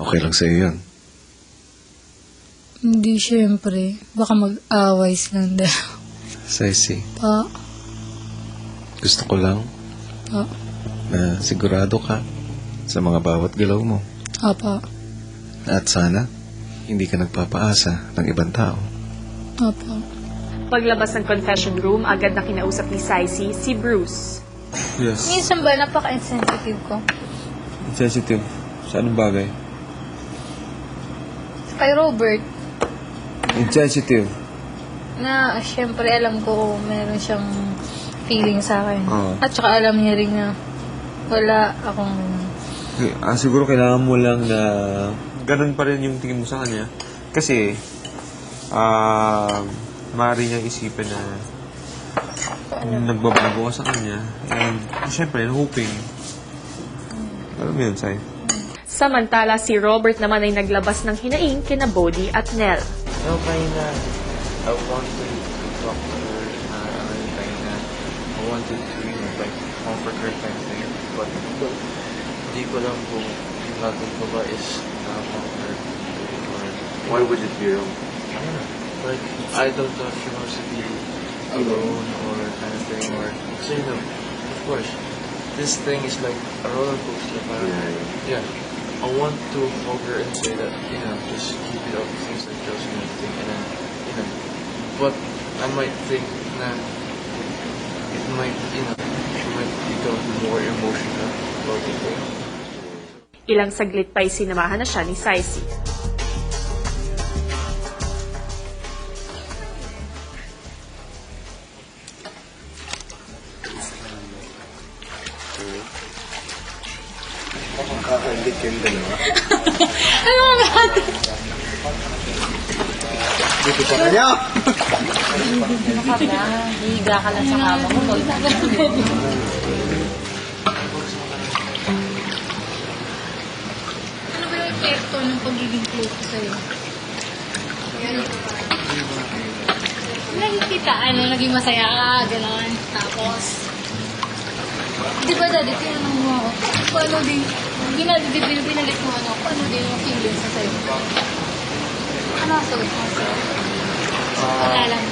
Okay lang sa'yo yun. Hindi, syempre. Baka mag-away silang dalawa. Ceci, Pa. gusto ko lang Pa. na sigurado ka sa mga bawat galaw mo. Apa. At sana, hindi ka nagpapaasa ng ibang tao. Apa. Paglabas ng confession room, agad na kinausap ni Saisi si Bruce. Yes. Minsan ba napaka-insensitive ko? Sensitive. Sa anong bagay? Kay Robert, Insensitive. na syempre alam ko meron siyang feeling sa akin. Oo. At saka alam niya rin na wala akong... Siguro kailangan mo lang na ganun pa rin yung tingin mo sa kanya. Kasi, maaari niyang isipin na nagbabago ka sa kanya. And, syempre, hoping. Alam mo yun, Sai? Samantala, si Robert naman ay naglabas ng hinaing kina Bodhi at Nell. No, kinda, I want to talk to her, kinda, I want to, like, comfort her kind of thing. But, hindi ko lang kung yung gagawin ko ba is comfort or... Why would it be wrong? I don't know. Like, I don't know if she wants to be alone or kind of thing, or... So, you know, of course, this thing is like a roller coaster. Parang, yeah. I want to hold her and say that, you know, just keep it up, things like those and everything, and then, you know, but I might think that it might, you know, she might become more emotional about the thing. Ilang saglit pa'y sinamahan na siya ni Saisi. Makakainggit kayong dalawa. Ano ba? Dito pa kanya! Ano ka ba? Higa ka lang sa kama mo. Ano ba yung epekto ng pagiging close ko sa'yo? Nakikita, naging masaya ka, gano'n. Tapos, di ba dati, tinanong mo ako, paano din, binalit mo ano, paano din yung feelings sa sa'yo? Ano ang sagot mo sa'yo? Wala lang.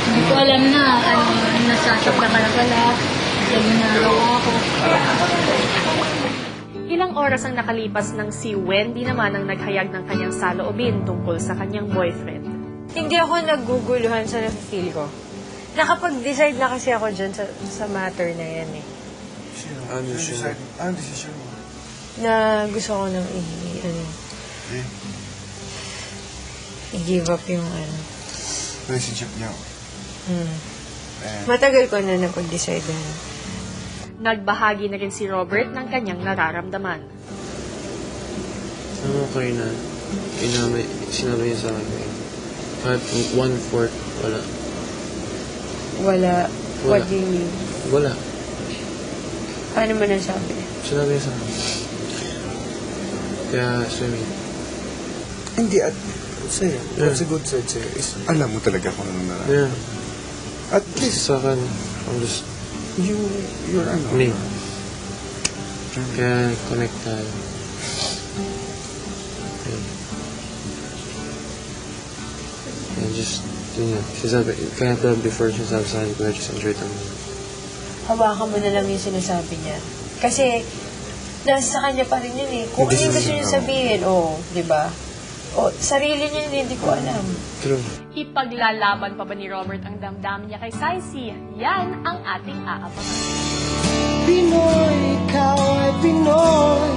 Hindi ko alam na, nasasakta ka na pala. Lagi na ako. Ilang oras ang nakalipas nang si Wendy naman ang naghayag ng kanyang saloobin tungkol sa kanyang boyfriend. Hindi ako naguguluhan sa nafe-feel ko. Nakapag-decide na kasi ako dyan sa matter na yan eh. Ano siya? Ano decision mo? Na gusto ko nang i-give up yung Relationship niyo. Matagal ko na napag-decide na. Nagbahagi na rin si Robert ng kanyang nararamdaman. Ano kayo na, sinabi niya sa akin, kahit 1/4, wala. Wala. What do you mean? Wala. Paano mo nasabi? Sinabi niya sa akin. Kaya, swimming. Hindi, at sa'yo, what's a good side sa'yo is, alam mo talaga kung ano na. Yeah. At least, Sa akin, I'm just you're ano. me. Kaya, connect tayo. And just, yun yun. Kaya before siya sabi sa akin, kaya just enjoy it. Hawakan mo na lang yung sinasabi niya. Kasi, nasa kanya pa rin yun eh. Kung ano yung gusto niya sabihin, di ba? O, sarili niya yun, hindi ko alam. True. Ipaglalaban pa ba ni Robert ang damdamin niya kay Saisi? Yan ang ating aabangan. Pinoy, ikaw ay Pinoy.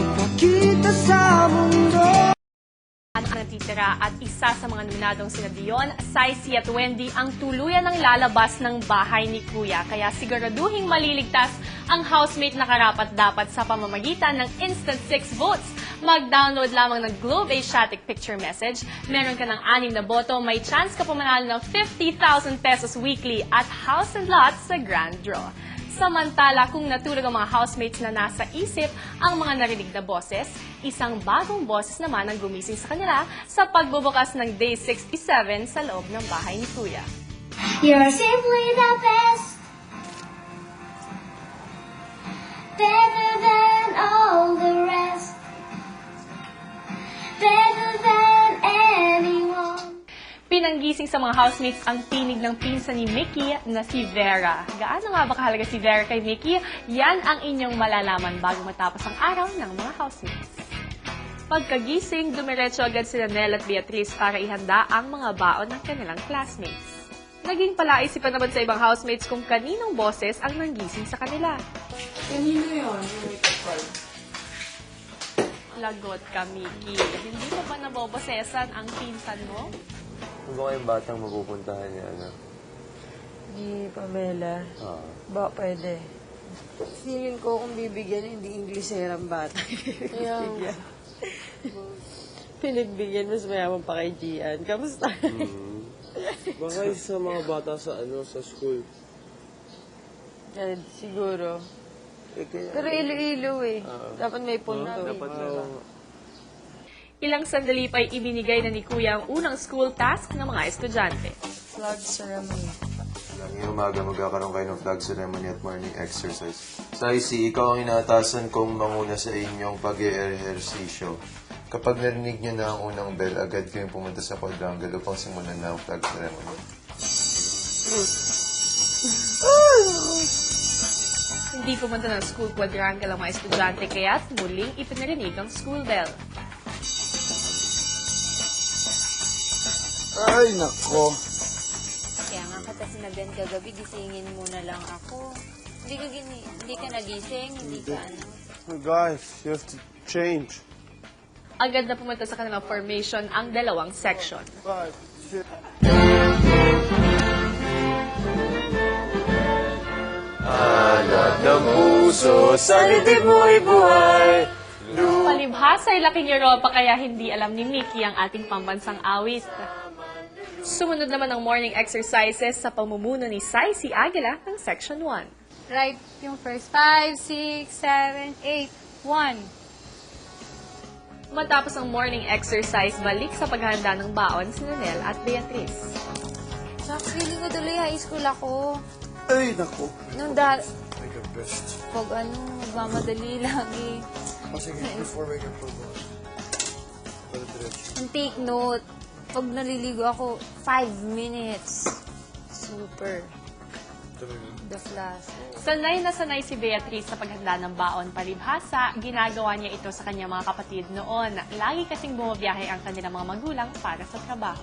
Ipakita sa mundo. Ang natitira at isa sa mga nominadong sina Dion, Saisi at Wendy ang tuluyan ng lalabas ng bahay ni Kuya. Kaya siguraduhing maliligtas ang housemate na karapat-dapat sa pamamagitan ng Instant 6 votes. Mag-download lamang ng Globe Asiatic Picture Message. Meron ka ng 6 na boto, may chance ka pumanalo ng 50,000 pesos weekly at house and lot sa Grand Draw. Samantala, kung natulog ang mga housemates na nasa isip ang mga narinig na boses, isang bagong boses naman ang gumising sa kanila sa pagbubukas ng Day 67 sa loob ng bahay ni Kuya. You're simply the best. nang gising sa mga housemates ang tinig ng pinsan ni Mickey na si Vera. Gaano nga ba kahalaga si Vera kay Mickey? Yan ang inyong malalaman bago matapos ang araw ng mga housemates. Pagkagising, dumiretso agad sila Nel at Beatrice para ihanda ang mga baon ng kanilang classmates. Naging palaisipan naman sa ibang housemates kung kaninong boses ang nanggising sa kanila. Kanino yun? Lagot ka, Mickey. Hindi mo ba nabobosesan ang pinsan mo? Ano ba kayong batang mapupuntahan niya, ano? Di, Pamela. Ba, pwede. Feeling ko kung bibigyan, hindi Ingleserang bata. Bibigyan. Pinagbigyan, mas mayaman pa kay Gian. Kamusta? Baka sa mga bata sa sa school. Siguro. Pero ilo-ilo eh. Dapat may punto. Ilang sandali pa'y ibinigay na ni Kuya ang unang school task ng mga estudyante. Flag ceremony. Ngayong umaga magkakaroon kayo ng flag ceremony at morning exercise. Saisi, ikaw ang inaatasan kong manguna sa inyong pag-ehersisyo. Kapag narinig niyo na ang unang bell, agad kayong pumunta sa quadrangle upang simulan na ang flag ceremony. Hindi pumunta ng school quadrangle ang mga estudyante kaya't muling ipinarinig ang school bell. Ay, nako. Kaya nga kita sinabihan kagabi, gisingin muna lang ako. Hindi ka nagising, hindi ka ano. Oh, guys, you have to change. Agad na pumunta sa kanilang formation ang dalawang section. Alat ng puso, sa dibdib mo'y buhay. Palibhasa ay laking Europa kaya hindi alam ni Mickey ang ating pambansang awit. Sumunod naman ang morning exercises sa pamumuno ni Saisi Aguila ng Section 1. Right, yung first 5, 6, 7, 8, 1. Matapos ang morning exercise, balik sa paghahanda ng baon si Nel at Beatrice. Shucks, feeling ko tuloy high school ako. Ay, nako. Nung Like a best. pag magmamadali lagi. Sige, before we can forgot. Pero diretso. And take note, pag naliligo ako, 5 minutes. Super. The flash. Sanay na sanay si Beatrice sa paghanda ng baon palibhasa, ginagawa niya ito sa kanyang mga kapatid noon. Lagi kasing bumabiyahe ang kanilang mga magulang para sa trabaho.